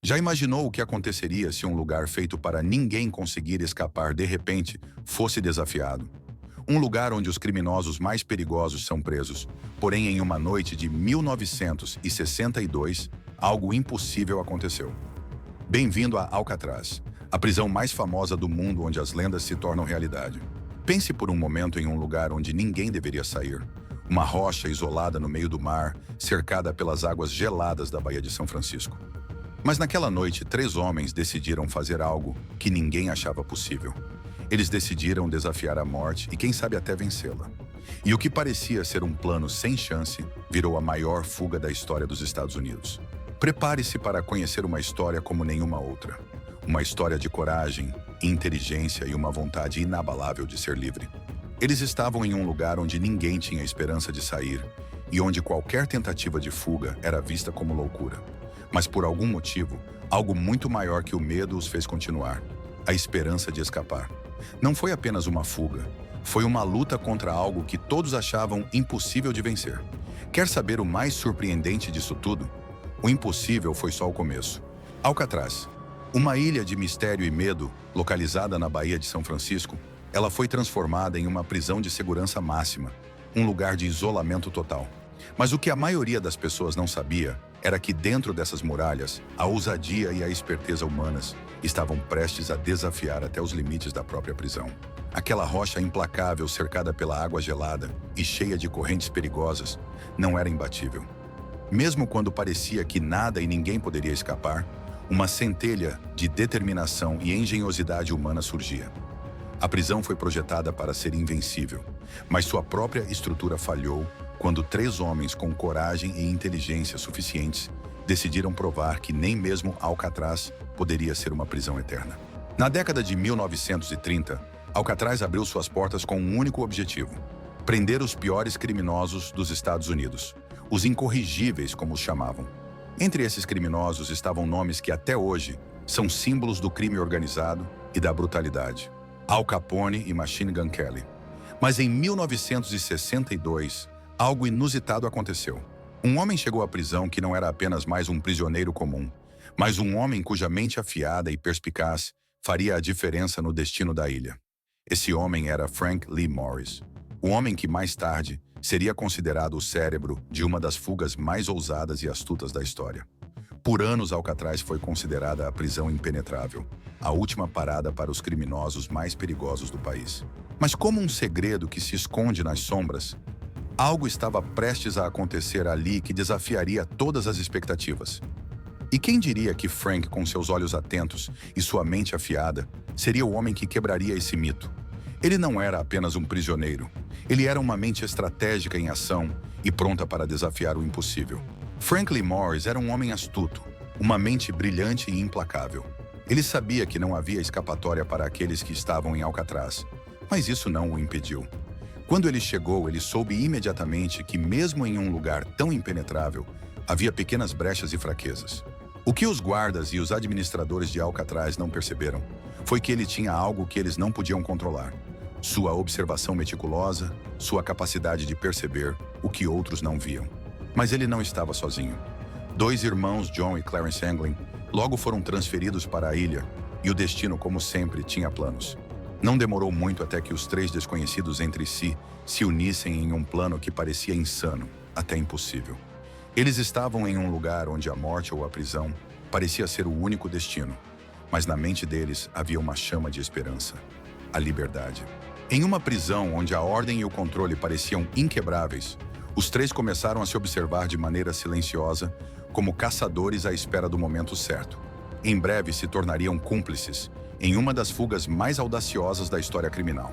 Já imaginou o que aconteceria se um lugar feito para ninguém conseguir escapar de repente fosse desafiado? Um lugar onde os criminosos mais perigosos são presos. Porém, em uma noite de 1962, algo impossível aconteceu. Bem-vindo a Alcatraz, a prisão mais famosa do mundo onde as lendas se tornam realidade. Pense por um momento em um lugar onde ninguém deveria sair. Uma rocha isolada no meio do mar, cercada pelas águas geladas da Baía de São Francisco. Mas naquela noite, 3 homens decidiram fazer algo que ninguém achava possível. Eles decidiram desafiar a morte e, quem sabe, até vencê-la. E o que parecia ser um plano sem chance virou a maior fuga da história dos Estados Unidos. Prepare-se para conhecer uma história como nenhuma outra. Uma história de coragem, inteligência e uma vontade inabalável de ser livre. Eles estavam em um lugar onde ninguém tinha esperança de sair e onde qualquer tentativa de fuga era vista como loucura. Mas por algum motivo, algo muito maior que o medo os fez continuar: a esperança de escapar. Não foi apenas uma fuga, foi uma luta contra algo que todos achavam impossível de vencer. Quer saber o mais surpreendente disso tudo? O impossível foi só o começo. Alcatraz, uma ilha de mistério e medo, localizada na Baía de São Francisco, ela foi transformada em uma prisão de segurança máxima, um lugar de isolamento total. Mas o que a maioria das pessoas não sabia era que dentro dessas muralhas, a ousadia e a esperteza humanas estavam prestes a desafiar até os limites da própria prisão. Aquela rocha implacável cercada pela água gelada e cheia de correntes perigosas não era imbatível. Mesmo quando parecia que nada e ninguém poderia escapar, uma centelha de determinação e engenhosidade humana surgia. A prisão foi projetada para ser invencível, mas sua própria estrutura falhou quando 3 homens com coragem e inteligência suficientes decidiram provar que nem mesmo Alcatraz poderia ser uma prisão eterna. Na década de 1930, Alcatraz abriu suas portas com um único objetivo: prender os piores criminosos dos Estados Unidos, os incorrigíveis, como os chamavam. Entre esses criminosos estavam nomes que até hoje são símbolos do crime organizado e da brutalidade: Al Capone e Machine Gun Kelly. Mas em 1962, algo inusitado aconteceu. Um homem chegou à prisão que não era apenas mais um prisioneiro comum, mas um homem cuja mente afiada e perspicaz faria a diferença no destino da ilha. Esse homem era Frank Lee Morris, o homem que mais tarde seria considerado o cérebro de uma das fugas mais ousadas e astutas da história. Por anos, Alcatraz foi considerada a prisão impenetrável, a última parada para os criminosos mais perigosos do país. Mas como um segredo que se esconde nas sombras, algo estava prestes a acontecer ali que desafiaria todas as expectativas. E quem diria que Frank, com seus olhos atentos e sua mente afiada, seria o homem que quebraria esse mito? Ele não era apenas um prisioneiro. Ele era uma mente estratégica em ação e pronta para desafiar o impossível. Frank Lee Morris era um homem astuto, uma mente brilhante e implacável. Ele sabia que não havia escapatória para aqueles que estavam em Alcatraz, mas isso não o impediu. Quando ele chegou, ele soube imediatamente que, mesmo em um lugar tão impenetrável, havia pequenas brechas e fraquezas. O que os guardas e os administradores de Alcatraz não perceberam foi que ele tinha algo que eles não podiam controlar: sua observação meticulosa, sua capacidade de perceber o que outros não viam. Mas ele não estava sozinho. 2 irmãos, John e Clarence Anglin, logo foram transferidos para a ilha, e o destino, como sempre, tinha planos. Não demorou muito até que os 3 desconhecidos entre si se unissem em um plano que parecia insano, até impossível. Eles estavam em um lugar onde a morte ou a prisão parecia ser o único destino, mas na mente deles havia uma chama de esperança: a liberdade. Em uma prisão onde a ordem e o controle pareciam inquebráveis, os 3 começaram a se observar de maneira silenciosa, como caçadores à espera do momento certo. Em breve se tornariam cúmplices em uma das fugas mais audaciosas da história criminal.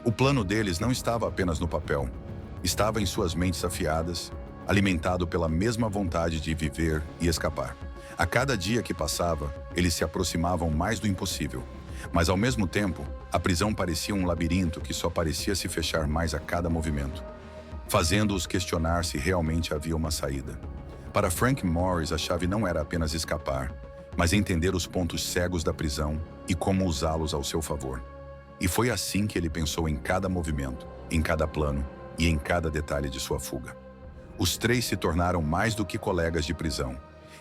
O plano deles não estava apenas no papel, estava em suas mentes afiadas, alimentado pela mesma vontade de viver e escapar. A cada dia que passava, eles se aproximavam mais do impossível, mas ao mesmo tempo, a prisão parecia um labirinto que só parecia se fechar mais a cada movimento, fazendo-os questionar se realmente havia uma saída. Para Frank Morris, a chave não era apenas escapar, mas entender os pontos cegos da prisão e como usá-los ao seu favor. E foi assim que ele pensou em cada movimento, em cada plano e em cada detalhe de sua fuga. Os 3 se tornaram mais do que colegas de prisão.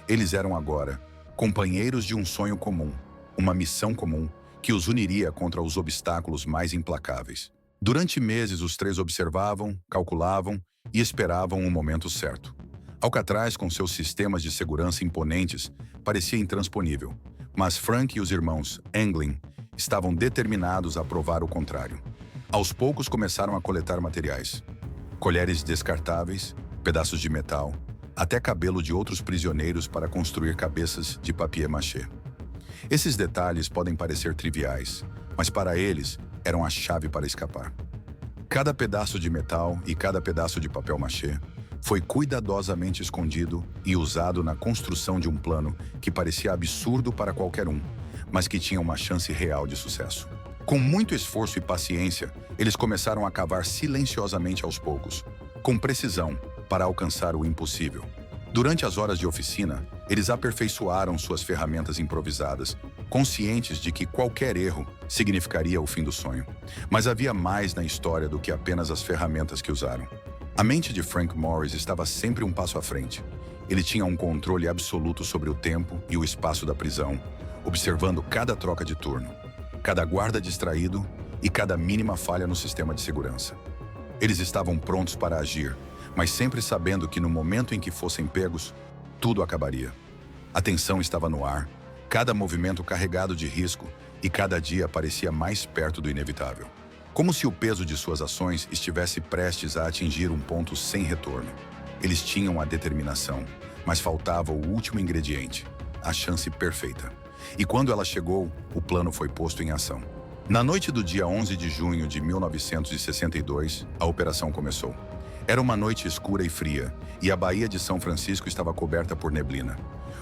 Eles eram agora companheiros de um sonho comum, uma missão comum que os uniria contra os obstáculos mais implacáveis. Durante meses, os três observavam, calculavam e esperavam o momento certo. Alcatraz, com seus sistemas de segurança imponentes, parecia intransponível, mas Frank e os irmãos Anglin estavam determinados a provar o contrário. Aos poucos começaram a coletar materiais. Colheres descartáveis, pedaços de metal, até cabelo de outros prisioneiros para construir cabeças de papier-mâché. Esses detalhes podem parecer triviais, mas para eles eram a chave para escapar. Cada pedaço de metal e cada pedaço de papel-mâché foi cuidadosamente escondido e usado na construção de um plano que parecia absurdo para qualquer um, mas que tinha uma chance real de sucesso. Com muito esforço e paciência, eles começaram a cavar silenciosamente aos poucos, com precisão, para alcançar o impossível. Durante as horas de oficina, eles aperfeiçoaram suas ferramentas improvisadas, conscientes de que qualquer erro significaria o fim do sonho. Mas havia mais na história do que apenas as ferramentas que usaram. A mente de Frank Morris estava sempre um passo à frente. Ele tinha um controle absoluto sobre o tempo e o espaço da prisão, observando cada troca de turno, cada guarda distraído e cada mínima falha no sistema de segurança. Eles estavam prontos para agir, mas sempre sabendo que no momento em que fossem pegos, tudo acabaria. A tensão estava no ar, cada movimento carregado de risco e cada dia parecia mais perto do inevitável. Como se o peso de suas ações estivesse prestes a atingir um ponto sem retorno. Eles tinham a determinação, mas faltava o último ingrediente, a chance perfeita. E quando ela chegou, o plano foi posto em ação. Na noite do dia 11 de junho de 1962, a operação começou. Era uma noite escura e fria, e a Baía de São Francisco estava coberta por neblina.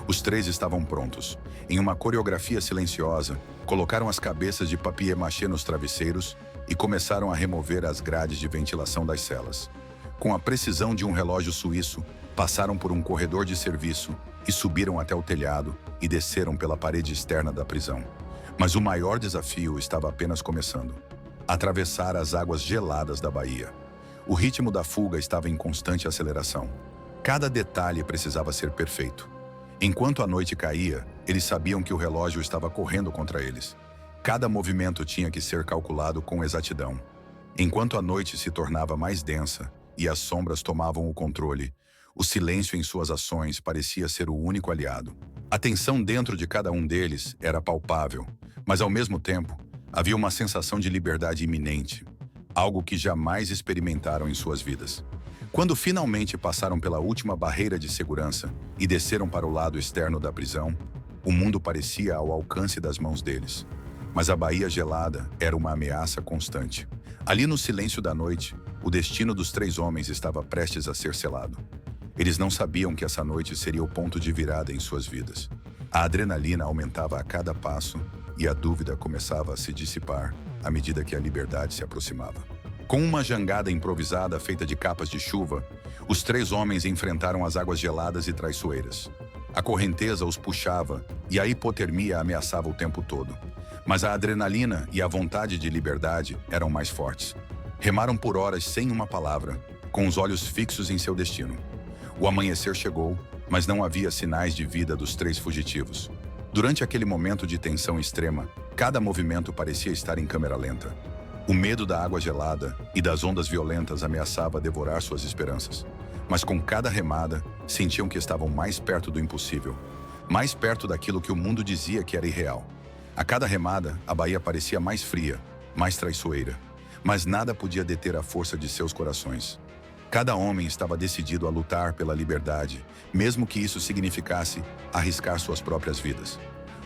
Os três estavam prontos. Em uma coreografia silenciosa, colocaram as cabeças de papier-mâché nos travesseiros e começaram a remover as grades de ventilação das celas. Com a precisão de um relógio suíço, passaram por um corredor de serviço e subiram até o telhado e desceram pela parede externa da prisão. Mas o maior desafio estava apenas começando. Atravessar as águas geladas da baía. O ritmo da fuga estava em constante aceleração. Cada detalhe precisava ser perfeito. Enquanto a noite caía, eles sabiam que o relógio estava correndo contra eles. Cada movimento tinha que ser calculado com exatidão. Enquanto a noite se tornava mais densa e as sombras tomavam o controle, o silêncio em suas ações parecia ser o único aliado. A tensão dentro de cada um deles era palpável, mas ao mesmo tempo, havia uma sensação de liberdade iminente, algo que jamais experimentaram em suas vidas. Quando finalmente passaram pela última barreira de segurança e desceram para o lado externo da prisão, o mundo parecia ao alcance das mãos deles. Mas a baía gelada era uma ameaça constante. Ali no silêncio da noite, o destino dos três homens estava prestes a ser selado. Eles não sabiam que essa noite seria o ponto de virada em suas vidas. A adrenalina aumentava a cada passo e a dúvida começava a se dissipar à medida que a liberdade se aproximava. Com uma jangada improvisada feita de capas de chuva, os três homens enfrentaram as águas geladas e traiçoeiras. A correnteza os puxava e a hipotermia ameaçava o tempo todo. Mas a adrenalina e a vontade de liberdade eram mais fortes. Remaram por horas sem uma palavra, com os olhos fixos em seu destino. O amanhecer chegou, mas não havia sinais de vida dos três fugitivos. Durante aquele momento de tensão extrema, cada movimento parecia estar em câmera lenta. O medo da água gelada e das ondas violentas ameaçava devorar suas esperanças. Mas com cada remada, sentiam que estavam mais perto do impossível, mais perto daquilo que o mundo dizia que era irreal. A cada remada, a baía parecia mais fria, mais traiçoeira, mas nada podia deter a força de seus corações. Cada homem estava decidido a lutar pela liberdade, mesmo que isso significasse arriscar suas próprias vidas.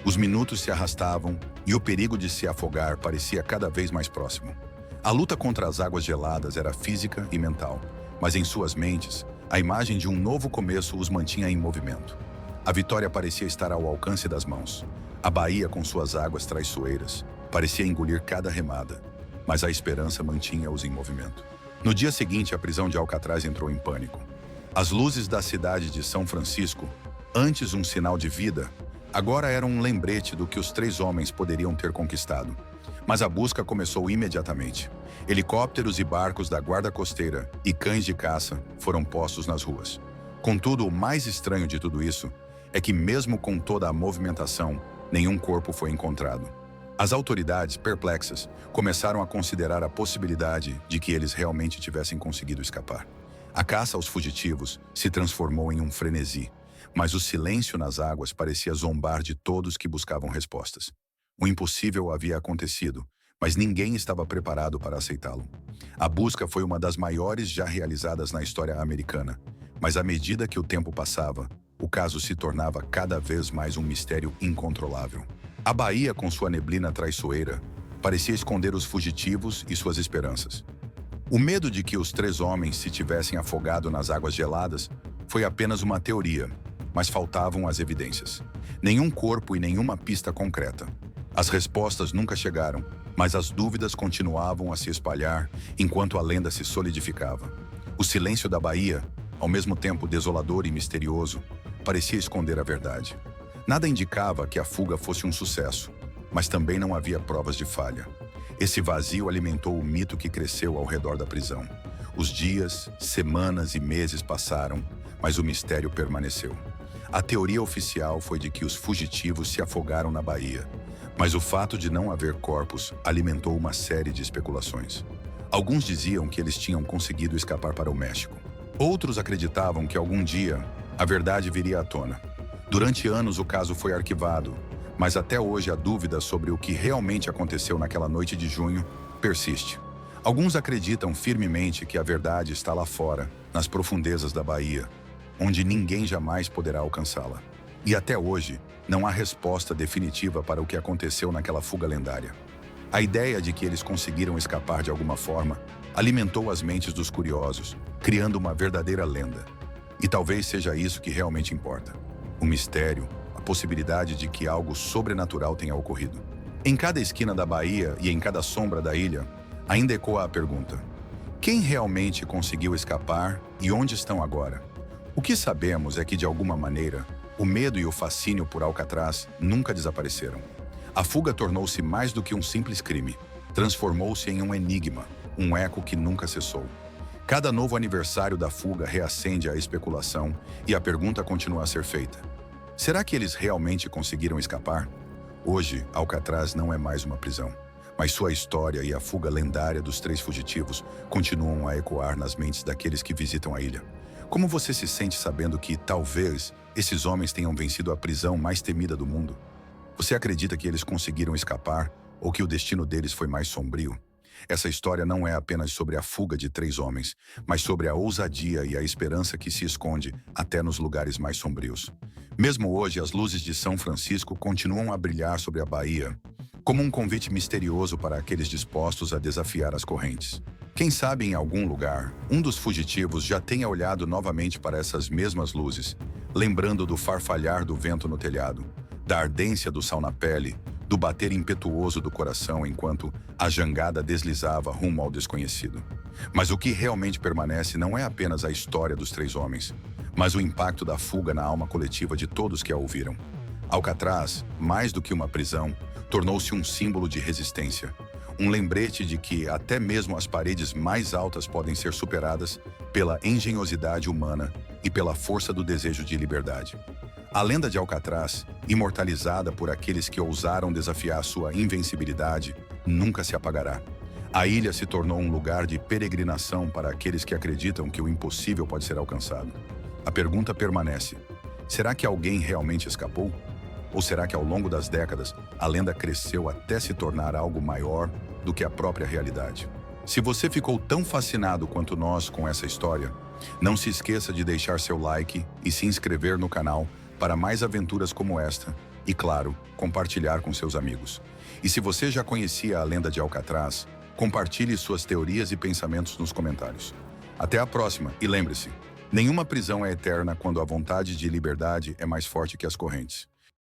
Os minutos se arrastavam e o perigo de se afogar parecia cada vez mais próximo. A luta contra as águas geladas era física e mental, mas em suas mentes, a imagem de um novo começo os mantinha em movimento. A vitória parecia estar ao alcance das mãos. A baía, com suas águas traiçoeiras, parecia engolir cada remada, mas a esperança mantinha-os em movimento. No dia seguinte, a prisão de Alcatraz entrou em pânico. As luzes da cidade de São Francisco, antes um sinal de vida, agora eram um lembrete do que os três homens poderiam ter conquistado. Mas a busca começou imediatamente. Helicópteros e barcos da guarda costeira e cães de caça foram postos nas ruas. Contudo, o mais estranho de tudo isso é que mesmo com toda a movimentação, nenhum corpo foi encontrado. As autoridades, perplexas, começaram a considerar a possibilidade de que eles realmente tivessem conseguido escapar. A caça aos fugitivos se transformou em um frenesi, mas o silêncio nas águas parecia zombar de todos que buscavam respostas. O impossível havia acontecido, mas ninguém estava preparado para aceitá-lo. A busca foi uma das maiores já realizadas na história americana, mas à medida que o tempo passava, o caso se tornava cada vez mais um mistério incontrolável. A Baía, com sua neblina traiçoeira, parecia esconder os fugitivos e suas esperanças. O medo de que os 3 homens se tivessem afogado nas águas geladas foi apenas uma teoria, mas faltavam as evidências. Nenhum corpo e nenhuma pista concreta. As respostas nunca chegaram, mas as dúvidas continuavam a se espalhar enquanto a lenda se solidificava. O silêncio da Baía, ao mesmo tempo desolador e misterioso, parecia esconder a verdade. Nada indicava que a fuga fosse um sucesso, mas também não havia provas de falha. Esse vazio alimentou o mito que cresceu ao redor da prisão. Os dias, semanas e meses passaram, mas o mistério permaneceu. A teoria oficial foi de que os fugitivos se afogaram na Baía, mas o fato de não haver corpos alimentou uma série de especulações. Alguns diziam que eles tinham conseguido escapar para o México. Outros acreditavam que algum dia a verdade viria à tona. Durante anos o caso foi arquivado, mas até hoje a dúvida sobre o que realmente aconteceu naquela noite de junho persiste. Alguns acreditam firmemente que a verdade está lá fora, nas profundezas da Baía, onde ninguém jamais poderá alcançá-la. E até hoje, não há resposta definitiva para o que aconteceu naquela fuga lendária. A ideia de que eles conseguiram escapar de alguma forma alimentou as mentes dos curiosos, criando uma verdadeira lenda. E talvez seja isso que realmente importa. O mistério, a possibilidade de que algo sobrenatural tenha ocorrido. Em cada esquina da Baía e em cada sombra da ilha, ainda ecoa a pergunta: quem realmente conseguiu escapar e onde estão agora? O que sabemos é que, de alguma maneira, o medo e o fascínio por Alcatraz nunca desapareceram. A fuga tornou-se mais do que um simples crime. Transformou-se em um enigma, um eco que nunca cessou. Cada novo aniversário da fuga reacende a especulação e a pergunta continua a ser feita: será que eles realmente conseguiram escapar? Hoje, Alcatraz não é mais uma prisão, mas sua história e a fuga lendária dos 3 fugitivos continuam a ecoar nas mentes daqueles que visitam a ilha. Como você se sente sabendo que, talvez, esses homens tenham vencido a prisão mais temida do mundo? Você acredita que eles conseguiram escapar ou que o destino deles foi mais sombrio? Essa história não é apenas sobre a fuga de 3 homens, mas sobre a ousadia e a esperança que se esconde até nos lugares mais sombrios. Mesmo hoje, as luzes de São Francisco continuam a brilhar sobre a Baía, como um convite misterioso para aqueles dispostos a desafiar as correntes. Quem sabe, em algum lugar, um dos fugitivos já tenha olhado novamente para essas mesmas luzes, lembrando do farfalhar do vento no telhado, da ardência do sal na pele, do bater impetuoso do coração enquanto a jangada deslizava rumo ao desconhecido. Mas o que realmente permanece não é apenas a história dos 3 homens, mas o impacto da fuga na alma coletiva de todos que a ouviram. Alcatraz, mais do que uma prisão, tornou-se um símbolo de resistência. Um lembrete de que até mesmo as paredes mais altas podem ser superadas pela engenhosidade humana e pela força do desejo de liberdade. A lenda de Alcatraz, imortalizada por aqueles que ousaram desafiar sua invencibilidade, nunca se apagará. A ilha se tornou um lugar de peregrinação para aqueles que acreditam que o impossível pode ser alcançado. A pergunta permanece: será que alguém realmente escapou? Ou será que ao longo das décadas, a lenda cresceu até se tornar algo maior do que a própria realidade? Se você ficou tão fascinado quanto nós com essa história, não se esqueça de deixar seu like e se inscrever no canal para mais aventuras como esta e, claro, compartilhar com seus amigos. E se você já conhecia a lenda de Alcatraz, compartilhe suas teorias e pensamentos nos comentários. Até a próxima e lembre-se, nenhuma prisão é eterna quando a vontade de liberdade é mais forte que as correntes.